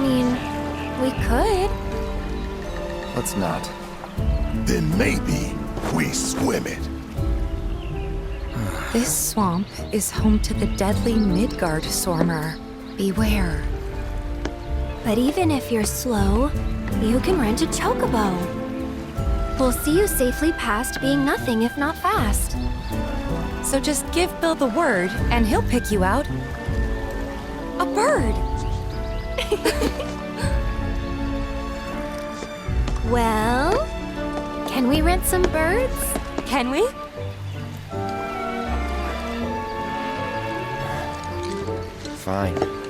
mean, we could. Let's not. Then maybe we swim it. This swamp is home to the deadly Midgard Sormer. Beware. But even if you're slow, you can rent a chocobo. We'll see you safely past being nothing if not fast. So just give Bill the word, and he'll pick you out. A bird! Well, can we rent some birds? Can we? Fine.